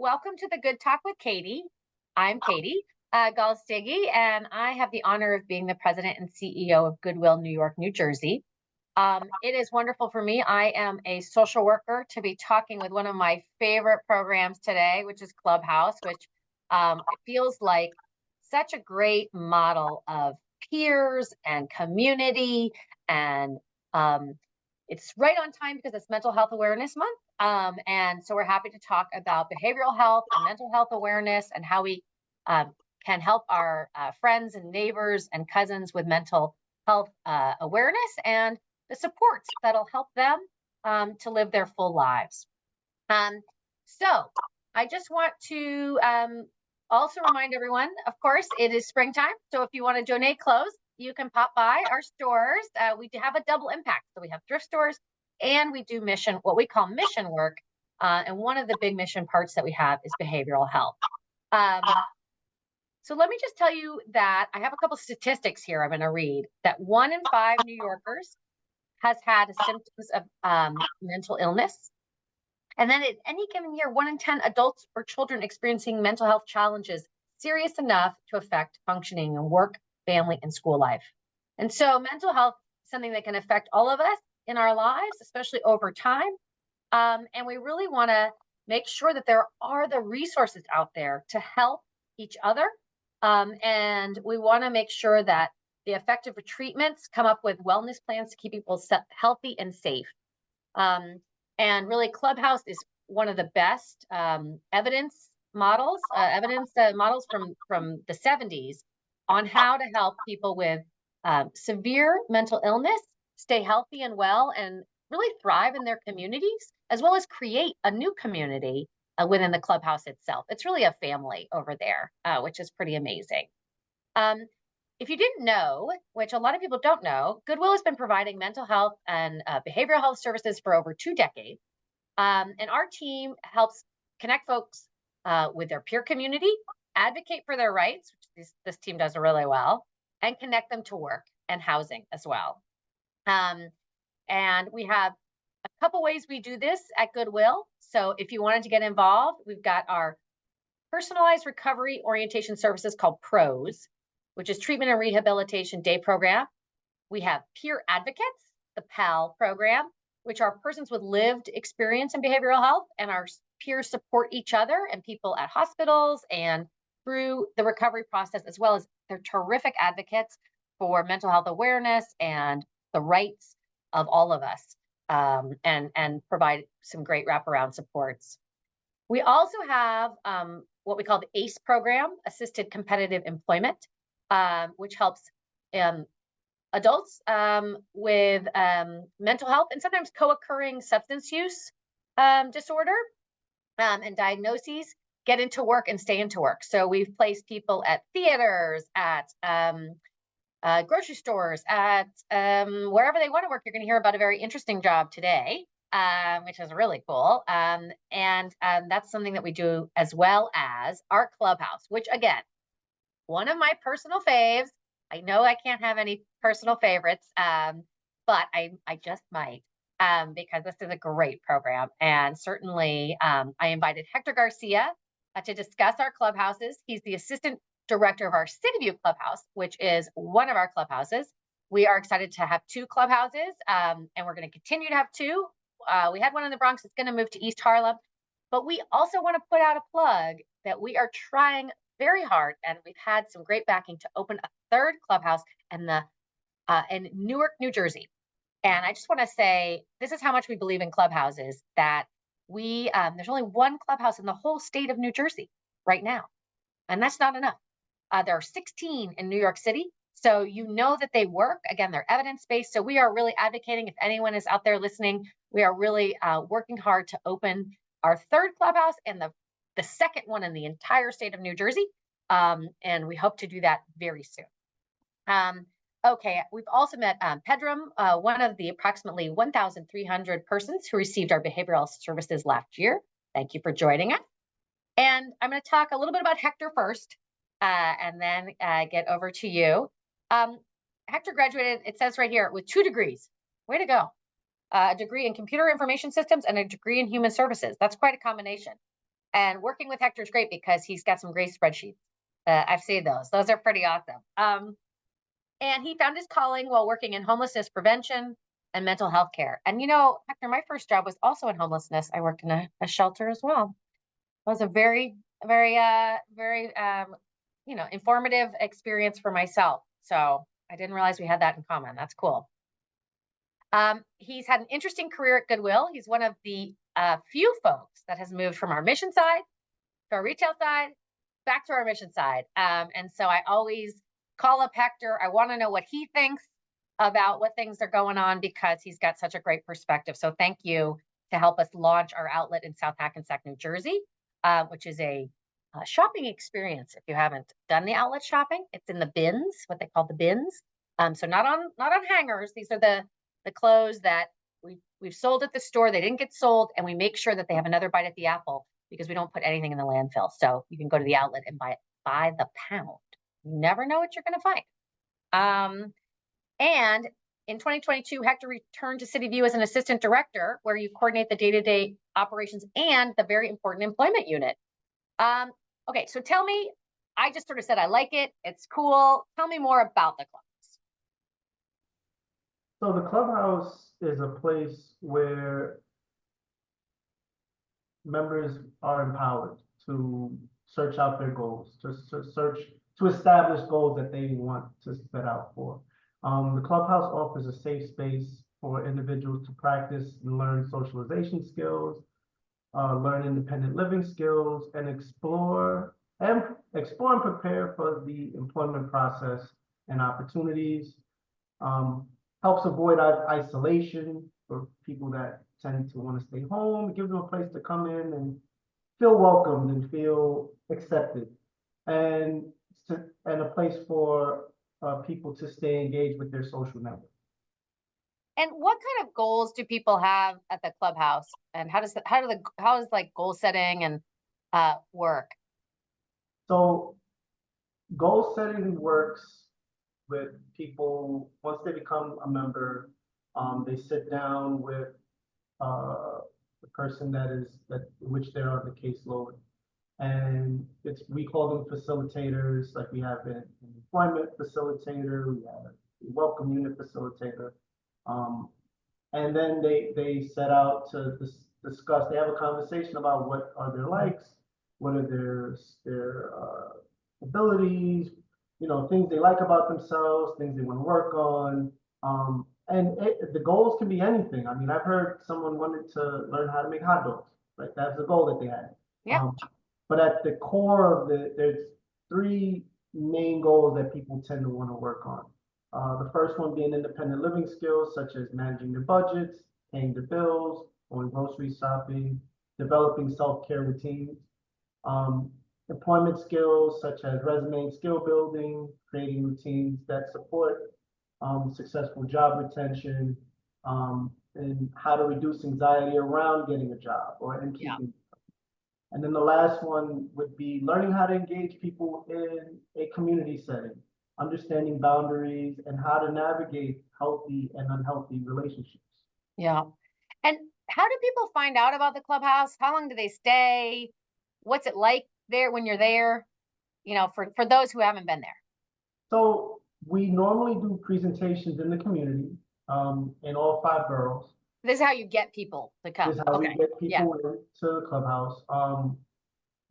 welcome to the Good Talk with Katy. I'm Katy Galstiggy, and I have the honor of being the president and CEO of Goodwill New York, New Jersey. It is wonderful for me. I am a social worker to be talking with one of my favorite programs today, which is Clubhouse, which it feels like such a great model of peers and community. And it's right on time because it's Mental Health Awareness Month. And so we're happy to talk about behavioral health and mental health awareness and how we can help our friends and neighbors and cousins with mental health awareness and the supports that'll help them to live their full lives. So I just want to also remind everyone, of course, it is springtime. So if you want to donate clothes, you can pop by our stores. We do have a double impact. So we have thrift stores and we do what we call mission work. And one of the big mission parts that we have is behavioral health. So let me just tell you that I have a couple statistics here I'm going to read, that 1 in 5 New Yorkers has had symptoms of mental illness. And then at any given year, 1 in 10 adults or children experiencing mental health challenges serious enough to affect functioning in work, family, and school life. And so mental health is something that can affect all of us in our lives, especially over time. And we really want to make sure that there are the resources out there to help each other. And we want to make sure that the effective treatments come up with wellness plans to keep people healthy and safe. And really, Clubhouse is one of the best evidence models from the 70s on how to help people with severe mental illness stay healthy and well and really thrive in their communities, as well as create a new community within the Clubhouse itself. It's really a family over there, which is pretty amazing. If you didn't know, which a lot of people don't know, Goodwill has been providing mental health and behavioral health services for over 2 decades. And our team helps connect folks with their peer community, advocate for their rights, which this team does really well, and connect them to work and housing as well. And we have a couple ways we do this at Goodwill. So if you wanted to get involved, we've got our personalized recovery orientation services called PROS, which is Treatment and Rehabilitation Day Program. We have Peer Advocates, the PAL program, which are persons with lived experience in behavioral health, and our peers support each other and people at hospitals and through the recovery process, as well as they're terrific advocates for mental health awareness and the rights of all of us, and provide some great wraparound supports. We also have what we call the ACE program, Assisted Competitive Employment, which helps adults with mental health and sometimes co-occurring substance use disorder and diagnoses get into work and stay into work. So we've placed people at theaters, at grocery stores, at wherever they want to work. You're going to hear about a very interesting job today, which is really cool. And that's something that we do, as well as our Clubhouse, which again, one of my personal faves. I know I can't have any personal favorites, but I just might, because this is a great program. And certainly I invited Hector Garcia to discuss our clubhouses. He's the assistant director of our Citiview Clubhouse, which is one of our clubhouses. We are excited to have 2 clubhouses, and we're going to continue to have 2. We had one in the Bronx. It's going to move to East Harlem. But we also want to put out a plug that we are trying very hard, and we've had some great backing to open a 3rd clubhouse in Newark, New Jersey. And I just want to say, this is how much we believe in clubhouses, that there's only 1 clubhouse in the whole state of New Jersey right now. And that's not enough. There are 16 in New York City. So you know that they work. Again, they're evidence-based. So we are really advocating, if anyone is out there listening, we are really working hard to open our 3rd clubhouse and the 2nd one in the entire state of New Jersey. And we hope to do that very soon. Okay, we've also met Pedram, one of the approximately 1,300 persons who received our behavioral services last year. Thank you for joining us. And I'm going to talk a little bit about Hector first, and then get over to you. Hector graduated, it says right here, with 2 degrees. Way to go. A degree in computer information systems and a degree in human services. That's quite a combination. And working with Hector is great because he's got some great spreadsheets. I've seen those. Those are pretty awesome. And he found his calling while working in homelessness prevention and mental health care. And Hector, my first job was also in homelessness. I worked in a shelter as well. It was a very, very, very, informative experience for myself. So I didn't realize we had that in common. That's cool. He's had an interesting career at Goodwill. He's one of the few folks that has moved from our mission side to our retail side back to our mission side. And so I always call up Hector. I want to know what he thinks about what things are going on because he's got such a great perspective. So thank you to help us launch our outlet in South Hackensack, New Jersey, which is a shopping experience. If you haven't done the outlet shopping, it's in the bins, what they call the bins. So not on hangers. These are the clothes that we've sold at the store. They didn't get sold, and we make sure that they have another bite at the apple because we don't put anything in the landfill. So you can go to the outlet and buy it by the pound. You never know what you're going to find. And in 2022, Hector returned to Citiview as an assistant director, where you coordinate the day-to-day operations and the very important employment unit. Okay, so tell me, I just sort of said I like it. It's cool. Tell me more about the clubhouse. So the clubhouse is a place where members are empowered to search out their goals, to establish goals that they want to set out for. The clubhouse offers a safe space for individuals to practice and learn socialization skills, learn independent living skills, and explore and prepare for the employment process and opportunities. Helps avoid isolation for people that tend to want to stay home. It gives them a place to come in and feel welcomed and feel accepted, and a place for people to stay engaged with their social network. And what kind of goals do people have at the clubhouse? And how does like goal setting and work? So goal setting works with people once they become a member. They sit down with the person which they're on the caseload, and we call them facilitators. Like we have an employment facilitator, we have a welcome unit facilitator, and then they set out to discuss. They have a conversation about what are their likes, what are their abilities, things they like about themselves, things they want to work on. And the goals can be anything. I mean, I've heard someone wanted to learn how to make hot dogs. Right, that's the goal that they had. Yeah. But at the core of there's three main goals that people tend to want to work on. The first one being independent living skills, such as managing their budgets, paying the bills, going grocery shopping, developing self-care routines. Employment skills, such as resume and skill building, creating routines that support successful job retention, and how to reduce anxiety around getting a job and keeping. Yeah. And then the last one would be learning how to engage people in a community setting, understanding boundaries, and how to navigate healthy and unhealthy relationships. Yeah. And how do people find out about the clubhouse? How long do they stay? What's it like there when you're there? For those who haven't been there. So we normally do presentations in the community, in all 5 boroughs. This is how you get people to come. This is how we get people into the clubhouse.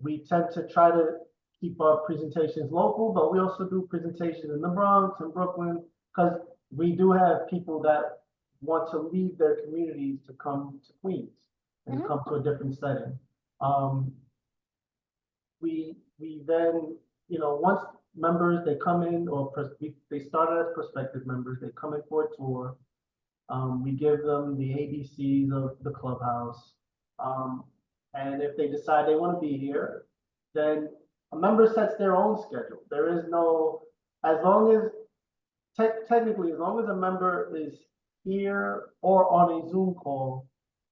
We tend to try to keep our presentations local, but we also do presentations in the Bronx and Brooklyn, because we do have people that want to leave their communities to come to Queens and come to a different setting. We then, once members, they come in, or they started as prospective members, they come in for a tour. We give them the ABCs of the clubhouse. And if they decide they want to be here, then a member sets their own schedule. There is no, as long as, technically, as long as a member is here or on a Zoom call,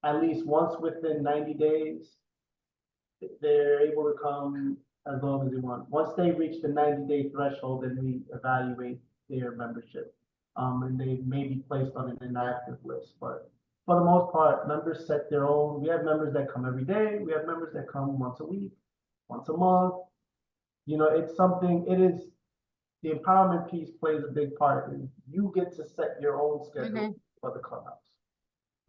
at least once within 90 days, they're able to come as long as they want. Once they reach the 90-day threshold, then we evaluate their membership. And they may be placed on an inactive list, but for the most part, members set their own. We have members that come every day. We have members that come once a week, once a month. You know, it's something, it is, the empowerment piece plays a big part, and you get to set your own schedule for the clubhouse.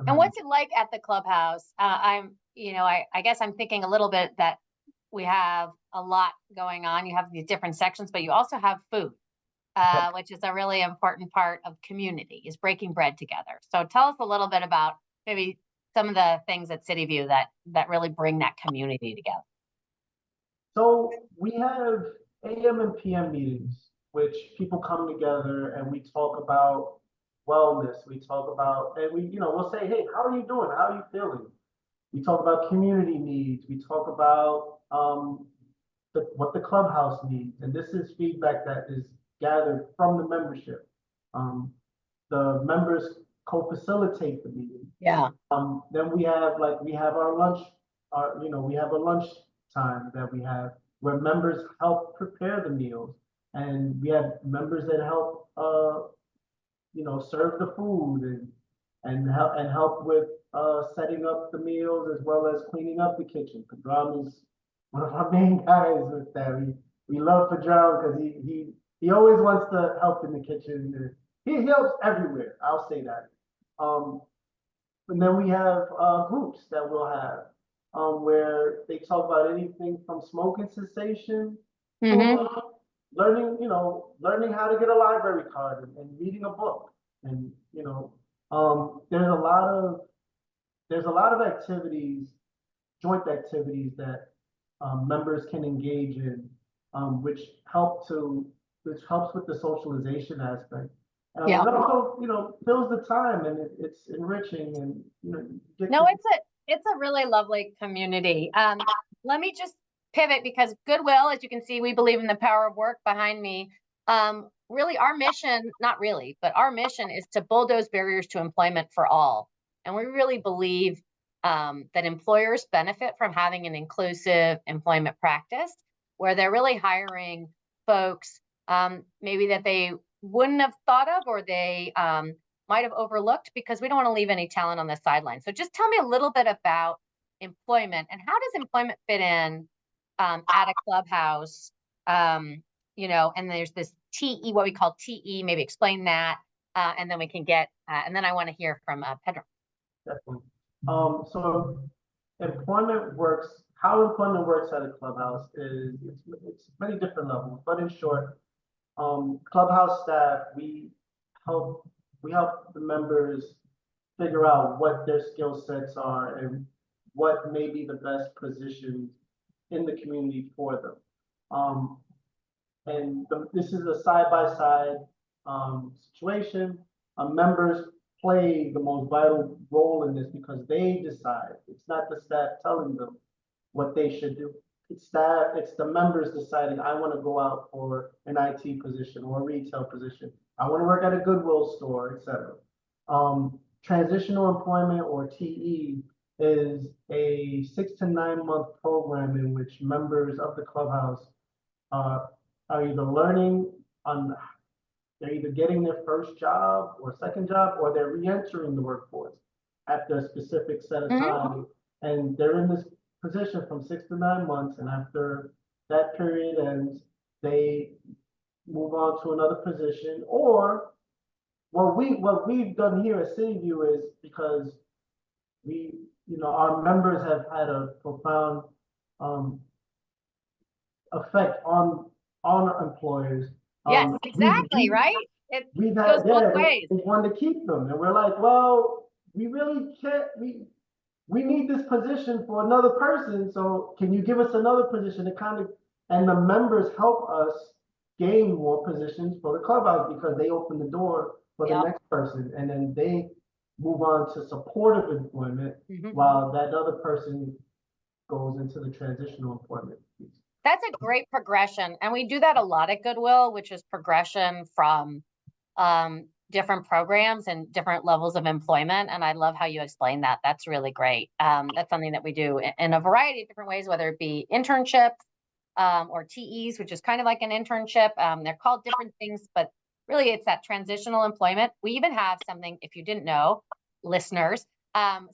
And what's it like at the clubhouse? I guess I'm thinking a little bit that we have a lot going on. You have these different sections, but you also have food, which is a really important part of community, is breaking bread together. So tell us a little bit about maybe some of the things at Citiview that really bring that community together. So we have AM and PM meetings, which people come together and we talk about wellness. We talk about, and we'll say, hey, how are you doing? How are you feeling? We talk about community needs. We talk about what the clubhouse needs. And this is feedback that is gathered from the membership. The members co-facilitate the meeting. Yeah. Then we have our lunch, we have a lunch time that we have where members help prepare the meals. And we have members that help serve the food and help with setting up the meals as well as cleaning up the kitchen. Pedram is one of our main guys with that. We love Pedram because he always wants to help in the kitchen. He helps everywhere. I'll say that. And then we have groups that we'll have where they talk about anything from smoking cessation to learning how to get a library card and reading a book. And there's a lot of activities, joint activities that members can engage in, which helps with the socialization aspect. It also, fills the time, and it's enriching, and it's a really lovely community. Let me just pivot, because Goodwill, as you can see, we believe in the power of work behind me. Really, our mission, not really, but our mission is to bulldoze barriers to employment for all. And we really believe that employers benefit from having an inclusive employment practice where they're really hiring folks maybe that they wouldn't have thought of, or they might have overlooked, because we don't want to leave any talent on the sideline. So just tell me a little bit about employment, and how does employment fit in at a clubhouse? And there's this TE, what we call TE, maybe explain that, and then we can get, and then I want to hear from Pedram. Definitely. So how employment works at a clubhouse is it's many different levels, but in short, clubhouse staff, we help the members figure out what their skill sets are and what may be the best positions in the community for them. This is a side-by-side situation. Members play the most vital role in this because they decide. It's not the staff telling them what they should do. It's the members deciding, I want to go out for an IT position or a retail position. I want to work at a Goodwill store, etc. Transitional employment, or TE, is a 6 to 9 month program in which members of the clubhouse are they're either getting their first job or second job, or they're re-entering the workforce after a specific set of time. And they're in this position from 6 to 9 months, and after that period ends, they move on to another position. Or what we've done here at Citiview is, because our members have had a profound effect on employers. Yes, exactly, right? It goes both ways. They want to keep them, and we're like, well, we really can't. We need this position for another person, so can you give us another position? And the members help us gain more positions for the clubhouse because they open the door for the next person, and then they move on to supportive employment while that other person goes into the transitional employment piece. That's a great progression. And we do that a lot at Goodwill, which is progression from different programs and different levels of employment. And I love how you explain that. That's really great. That's something that we do in a variety of different ways, whether it be internships or TEs, which is kind of like an internship. They're called different things, but really it's that transitional employment. We even have something, if you didn't know, listeners,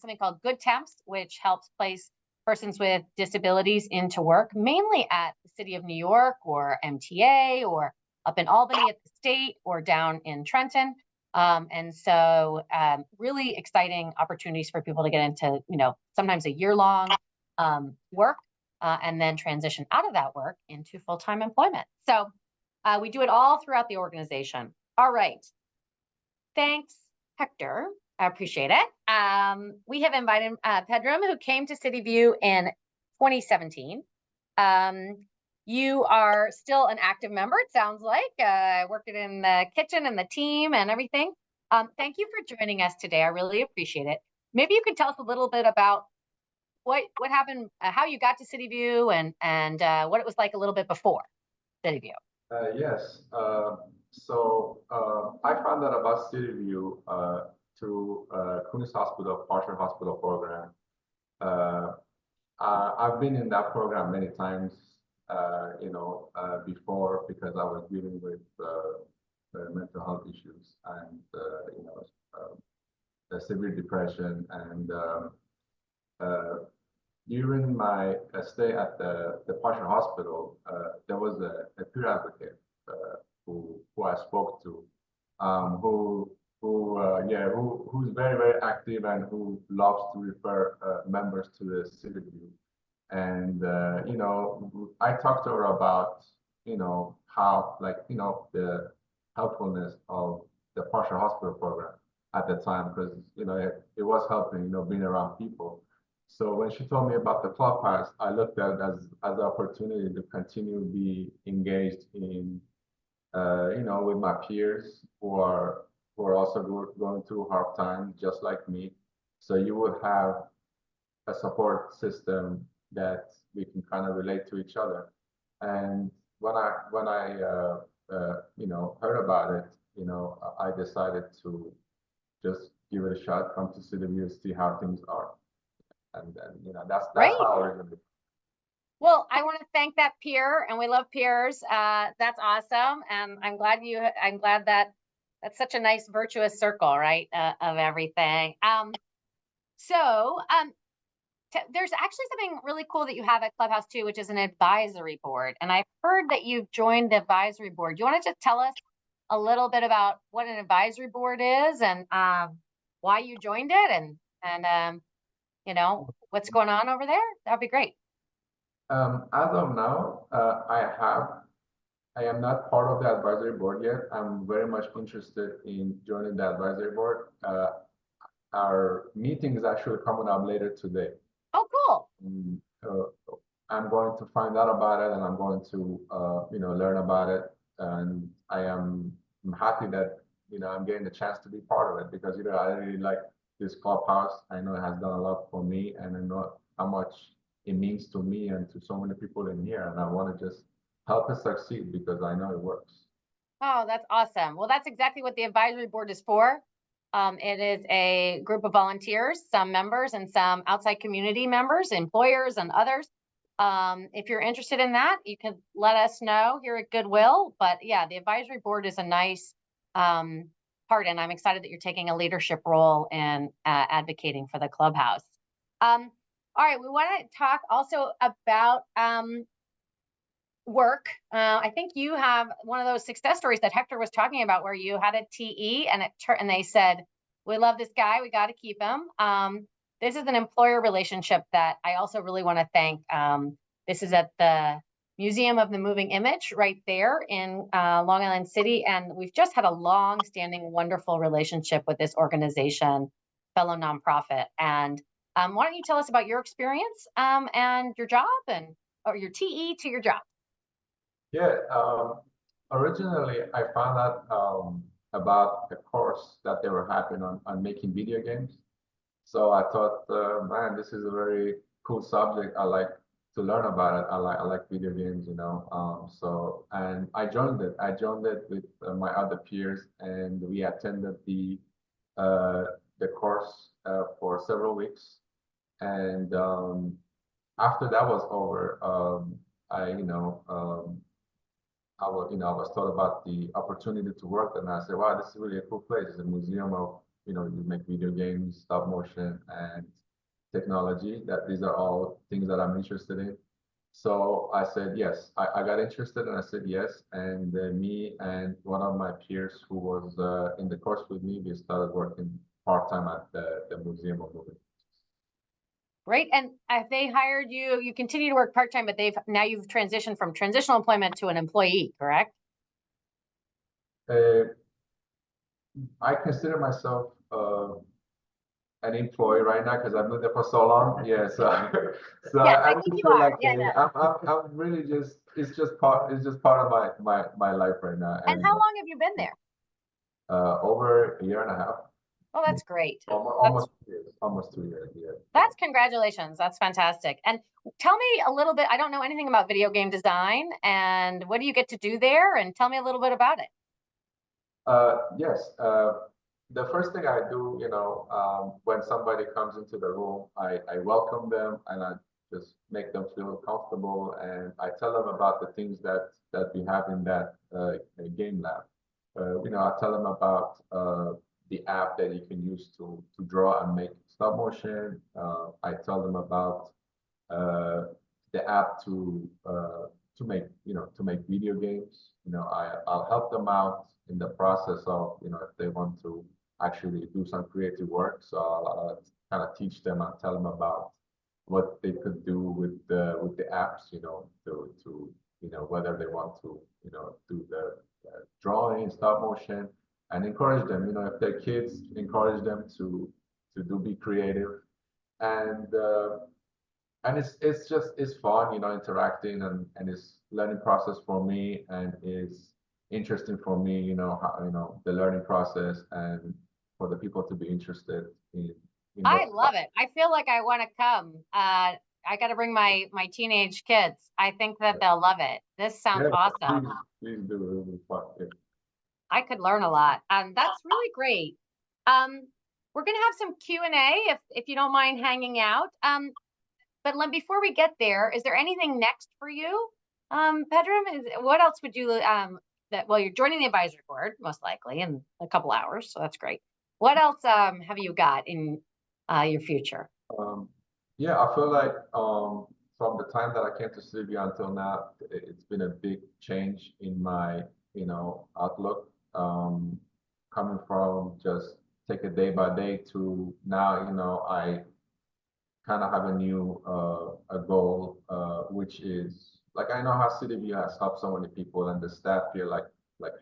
something called Good Temps, which helps place persons with disabilities into work, mainly at the City of New York or MTA or up in Albany at the state or down in Trenton. And so really exciting opportunities for people to get into, sometimes a year-long work and then transition out of that work into full-time employment. So we do it all throughout the organization. All right. Thanks, Hector. I appreciate it. We have invited Pedram, who came to Citiview in 2017. You are still an active member, it sounds like, working in the kitchen and the team and everything. Thank you for joining us today. I really appreciate it. Maybe you could tell us a little bit about what happened, how you got to Citiview, and what it was like a little bit before Citiview. Yes. So I found out about Citiview through Kunis Hospital Partial Hospital Program. I've been in that program many times, before, because I was dealing with mental health issues and severe depression. And during my stay at the Partial Hospital, there was a peer advocate who I spoke to, who's very, very active and who loves to refer members to the Citiview. And I talked to her about how, the helpfulness of the Partial Hospital Program at the time, because it was helping, being around people. So when she told me about the clubhouse, I looked at it as an opportunity to continue to be engaged in, with my peers who are also going through hard times, just like me. So you would have a support system that we can kind of relate to each other. And when I heard about it, I decided to just give it a shot, come to Citiview, see how things are. And that's how we're going to be. Well, I want to thank that peer, and we love peers. That's awesome, and I'm glad that that's such a nice virtuous circle, right, of everything. There's actually something really cool that you have at Clubhouse too, which is an advisory board, and I've heard that you've joined the advisory board. Do you want to just tell us a little bit about what an advisory board is and why you joined it, and what's going on over there? That'd be great. As of now, I am not part of the advisory board yet. I'm very much interested in joining the advisory board. Our meeting is actually coming up later today. Oh, cool. I'm going to find out about it, and I'm going to, learn about it. And I'm happy that, I'm getting the chance to be part of it, because, I really like this clubhouse. I know it has done a lot for me, and I know how much it means to me and to so many people in here. And I want to just help it succeed, because I know it works. Oh, that's awesome. Well, that's exactly what the advisory board is for. It is a group of volunteers, some members and some outside community members, employers and others. If you're interested in that, you can let us know here at Goodwill. But yeah, the advisory board is a nice part, and I'm excited that you're taking a leadership role in advocating for the clubhouse. All right, we want to talk also about work. I think you have one of those success stories that Hector was talking about, where you had a TE and they said, "We love this guy, we got to keep him." This is an employer relationship that I also really want to thank. This is at the Museum of the Moving Image right there in Long Island City, and we've just had a long-standing, wonderful relationship with this organization, fellow nonprofit. And why don't you tell us about your experience and your job, or your TE to your job? Yeah, originally I found out about a course that they were having on making video games. So I thought, man, this is a very cool subject. I like to learn about it. I like video games, and I joined it. I joined it with my other peers, and we attended the course for several weeks. And after that was over, I was told about the opportunity to work, and I said, wow, this is really a cool place. It's a museum of you make video games, stop motion, and technology. That these are all things that I'm interested in. So I said yes. I got interested and I said yes. And me and one of my peers who was in the course with me, we started working part-time at the Museum of Moving. Great. And if they hired you, you continue to work part-time, but you've transitioned from transitional employment to an employee, correct? I consider myself an employee right now because I've been there for so long. Yeah, so Yes, I I think really you feel are. like Yeah, yeah. I'm really just it's just part of my life right now. And how long have you been there? Over a year and a half. Oh, that's great. Almost 2 years. Almost 2 years. Yeah. That's congratulations. That's fantastic. And tell me a little bit. I don't know anything about video game design, and what do you get to do there? And tell me a little bit about it. Yes. The first thing I do, when somebody comes into the room, I welcome them and I just make them feel comfortable, and I tell them about the things that we have in that game lab. I tell them about the app that you can use to draw and make stop motion. I tell them about the app to make video games. I'll help them out in the process of if they want to actually do some creative work. So I'll kind of teach them and tell them about what they could do with the apps. Whether they want to do the drawing, stop motion, and encourage them. If they're kids, encourage them to be creative, and it's fun, interacting, and it's learning process for me, and it's interesting for me, how, the learning process, and for the people to be interested in. I love it. I feel like I want to come. I got to bring my teenage kids. I think that they'll love it. This sounds awesome. Please do. It will be fun. Yeah. I could learn a lot. That's really great. We're gonna have some Q&A if you don't mind hanging out. But before we get there, is there anything next for you, Pedram? What else would you you're joining the advisory board most likely in a couple hours, so that's great. What else have you got in your future? Yeah, I feel like from the time that I came to Citiview until now, it's been a big change in my outlook. Coming from just take it day by day to now, I kind of have a new a goal, which is like I know how Citiview has helped so many people, and the staff here, like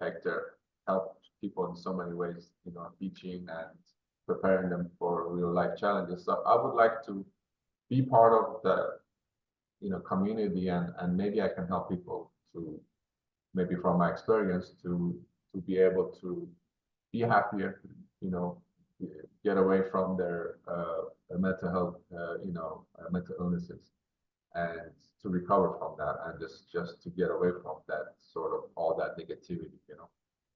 Hector, helped people in so many ways, teaching and preparing them for real life challenges. So I would like to be part of the community, and maybe I can help people to maybe from my experience to be able to be happier, get away from their mental health, mental illnesses, and to recover from that, and just to get away from that sort of all that negativity.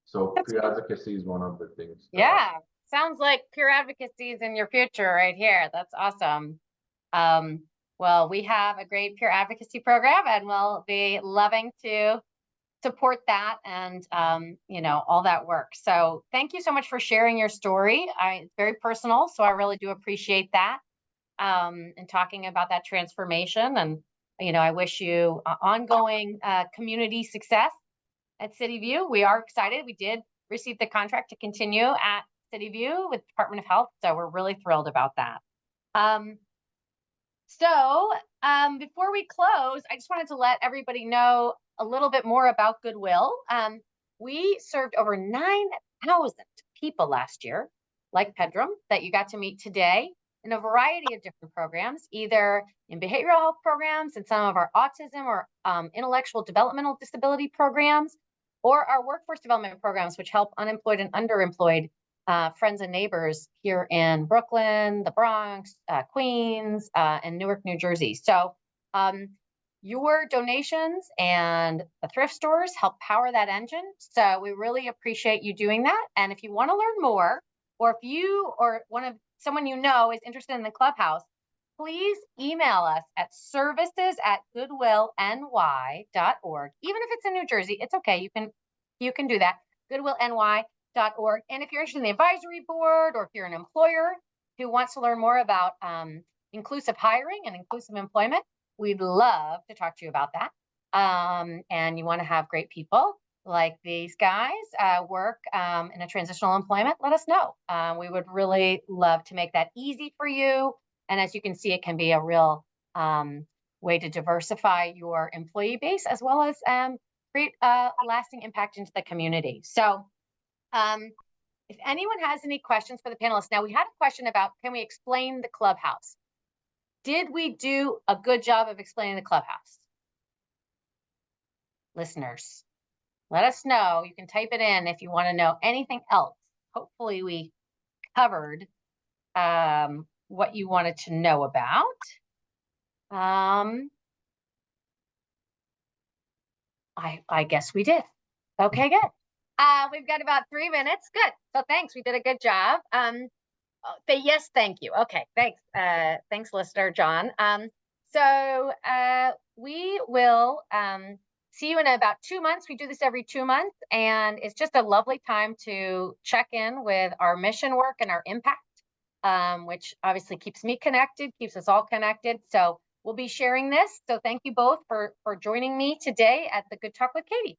So peer advocacy is one of the things. Yeah, sounds like peer advocacy is in your future right here. That's awesome. Well, we have a great peer advocacy program, and we'll be loving to support that and all that work. So thank you so much for sharing your story. It's very personal, so I really do appreciate that, and talking about that transformation. And I wish you ongoing community success at Citiview. We are excited. We did receive the contract to continue at Citiview with Department of Health, so we're really thrilled about that. Before we close, I just wanted to let everybody know a little bit more about Goodwill. We served over 9,000 people last year, like Pedram, that you got to meet today, in a variety of different programs, either in behavioral health programs, in some of our autism or intellectual developmental disability programs, or our workforce development programs, which help unemployed and underemployed friends and neighbors here in Brooklyn, the Bronx, Queens, and Newark, New Jersey. So your donations and the thrift stores help power that engine. So we really appreciate you doing that. And if you want to learn more, or if you or someone you know is interested in the clubhouse, please email us at services@goodwillny.org. Even if it's in New Jersey, it's okay. You can do that. goodwillny.org. clubhouses.org. And if you're interested in the advisory board, or if you're an employer who wants to learn more about inclusive hiring and inclusive employment, we'd love to talk to you about that. And you want to have great people like these guys work in a transitional employment, let us know. We would really love to make that easy for you. And as you can see, it can be a real way to diversify your employee base, as well as create a lasting impact into the community. So if anyone has any questions for the panelists, now we had a question about, can we explain the clubhouse? Did we do a good job of explaining the clubhouse? Listeners, let us know. You can type it in if you want to know anything else. Hopefully we covered what you wanted to know about. I guess we did. Okay, good. We've got about 3 minutes. Good. So thanks. We did a good job. Yes, thank you. Okay, thanks. Thanks, listener John. So we will see you in about 2 months. We do this every 2 months, and it's just a lovely time to check in with our mission work and our impact, which obviously keeps me connected, keeps us all connected. So we'll be sharing this. So thank you both for joining me today at the Good Talk with Katy.